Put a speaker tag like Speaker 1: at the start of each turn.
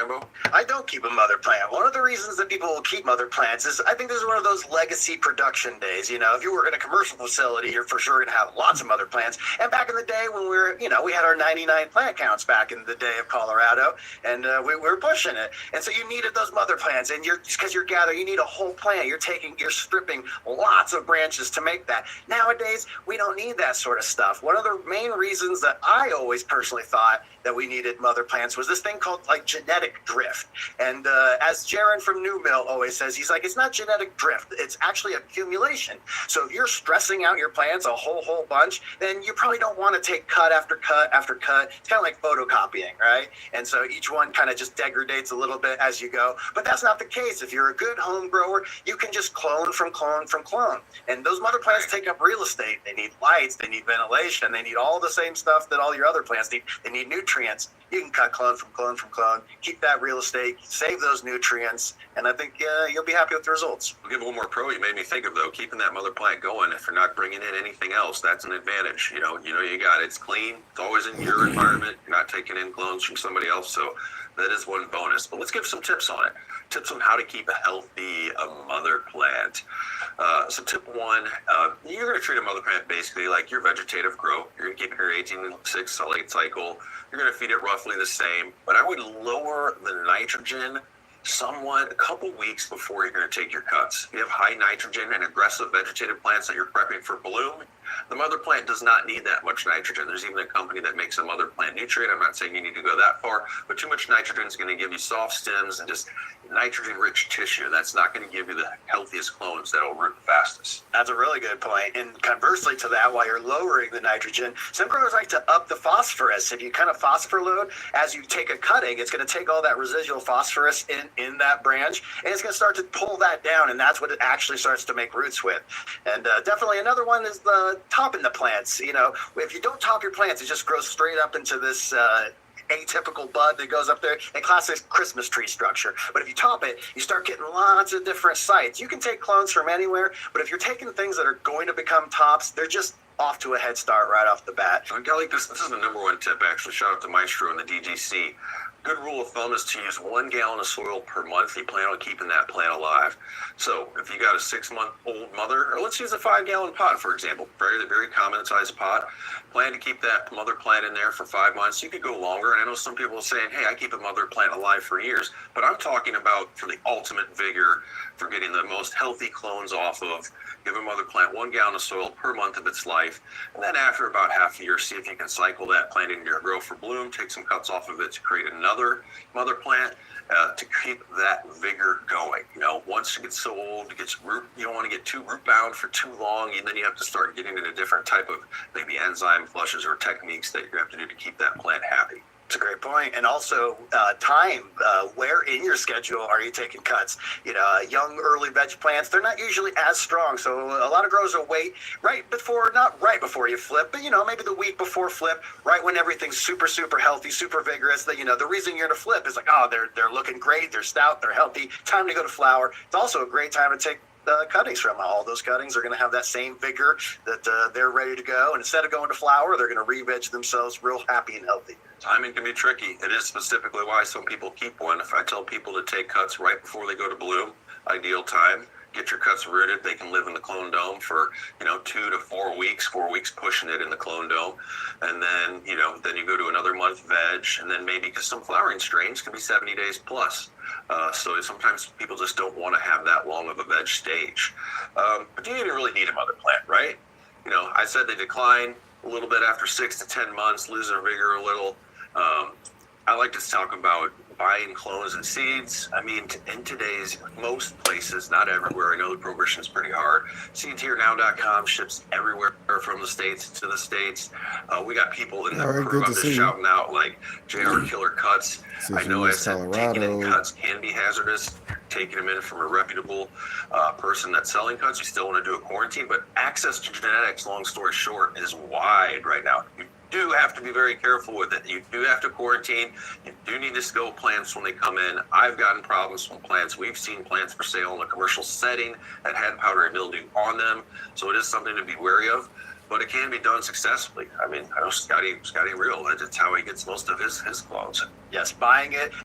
Speaker 1: Rambo?
Speaker 2: I don't keep a mother plant. One of the reasons that people will keep mother plants is I think this is one of those legacy production days. You know, if you work in a commercial facility, you're for sure going to have lots of mother plants. And back in the day when we had our 99 plant counts back in the day of Colorado, and we were pushing it. And so you needed those mother plants, and because you're gathering, you need a whole plant. You're stripping lots of branches to make that. Nowadays, we don't need that sort of stuff. One of the main reasons that I always personally thought that we needed mother plants was this thing called like genetic drift. And as Jaron from New Mill always says, he's like, it's not genetic drift, it's actually accumulation. So if you're stressing out your plants a whole bunch, then you probably don't want to take cut after cut after cut. It's kind of like photocopying, right? And so each one kind of just degrades a little bit as you go. But that's not the case. If you're a good home grower, you can just clone from clone from clone. And those mother plants take up real estate. They need lights, they need ventilation, they need all the same stuff that all your other plants need. They need nutrients. You can cut clone from clone from clone, keep that real estate, save those nutrients, and I think you'll be happy with the results.
Speaker 1: I'll give one more pro you made me think of, though. Keeping that mother plant going, if you're not bringing in anything else, that's an advantage. You know you got it. It's clean. It's always in your environment. You're not taking in clones from somebody else, so that is one bonus. But let's give some tips on it. Tips on how to keep a healthy mother plant. So tip one, you're going to treat a mother plant basically like your vegetative growth. You're going to keep it your 18-6 solid cycle. You're going to feed it roughly the same, but I would lower the nitrogen somewhat a couple weeks before you're going to take your cuts. If you have high nitrogen and aggressive vegetative plants that you're prepping for bloom, the mother plant does not need that much nitrogen. There's even a company that makes a mother plant nutrient. I'm not saying you need to go that far, but too much nitrogen is going to give you soft stems and just nitrogen-rich tissue. That's not going to give you the healthiest clones that'll root fastest.
Speaker 2: That's a really good point. And conversely to that, while you're lowering the nitrogen, some growers like to up the phosphorus. If you kind of phosphor load, as you take a cutting, it's going to take all that residual phosphorus in that branch, and it's going to start to pull that down, and that's what it actually starts to make roots with. And definitely another one is the topping the plants. You know, if you don't top your plants, it just grows straight up into this atypical bud that goes up there, a classic Christmas tree structure. But if you top it, you start getting lots of different sites. You can take clones from anywhere, but if you're taking things that are going to become tops, they're just off to a head start right off the bat.
Speaker 1: I like this. This is the number one tip, actually. Shout out to Maestro and the DGC. Good rule of thumb is to use 1 gallon of soil per month. You plan on keeping that plant alive. So if you got a 6-month-old mother, or let's use a 5-gallon pot, for example, very common sized pot, plan to keep that mother plant in there for 5 months. You could go longer, and I know some people are saying, hey, I keep a mother plant alive for years, but I'm talking about for the ultimate vigor, for getting the most healthy clones off of. Give a mother plant 1 gallon of soil per month of its life, and then after about half a year, see if you can cycle that plant into your grow for bloom, take some cuts off of it to create another mother plant to keep that vigor going. You know, once it gets so old, it gets root, you don't want to get too root bound for too long, and then you have to start getting into different type of maybe enzyme flushes or techniques that you have to do to keep that plant happy.
Speaker 2: It's a great point. And also time, where in your schedule are you taking cuts? You know, young early veg plants, they're not usually as strong. So a lot of growers will wait not right before you flip, but, you know, maybe the week before flip, right when everything's super healthy, super vigorous. That, you know, the reason you're to flip is like, oh, they're looking great, they're stout, they're healthy, time to go to flower. It's also a great time to take cuttings from. All those cuttings are going to have that same vigor that they're ready to go, and instead of going to flower, they're going to re-veg themselves real happy and healthy.
Speaker 1: Timing can be tricky. It is specifically why some people keep one. If I tell people to take cuts right before they go to bloom, ideal time. Get your cuts rooted. They can live in the clone dome for 2 to 4 weeks. 4 weeks pushing it in the clone dome, and then then you go to another month veg, and then maybe because some flowering strains can be 70 days plus. So sometimes people just don't want to have that long of a veg stage. But you don't even really need a mother plant, right? You know, I said they decline a little bit after 6 to 10 months, lose their vigor a little. I like to talk about buying clones and seeds. I mean, in today's most places, not everywhere. I know the progression is pretty hard. Seedsherenow.com ships everywhere from the States to the States. We got people in the crew. I'm just shouting out like JR Killer Cuts. I know I said taking in cuts can be hazardous. Taking them in from a reputable person that's selling cuts, you still want to do a quarantine, but access to genetics, long story short, is wide right now. You do have to be very careful with it. You do have to quarantine. You do need to scope plants when they come in. I've gotten problems from plants. We've seen plants for sale in a commercial setting that had powdery mildew on them, so it is something to be wary of. But it can be done successfully. I mean, I know Scotty Real, that's how he gets most of his clones.
Speaker 2: Yes, buying it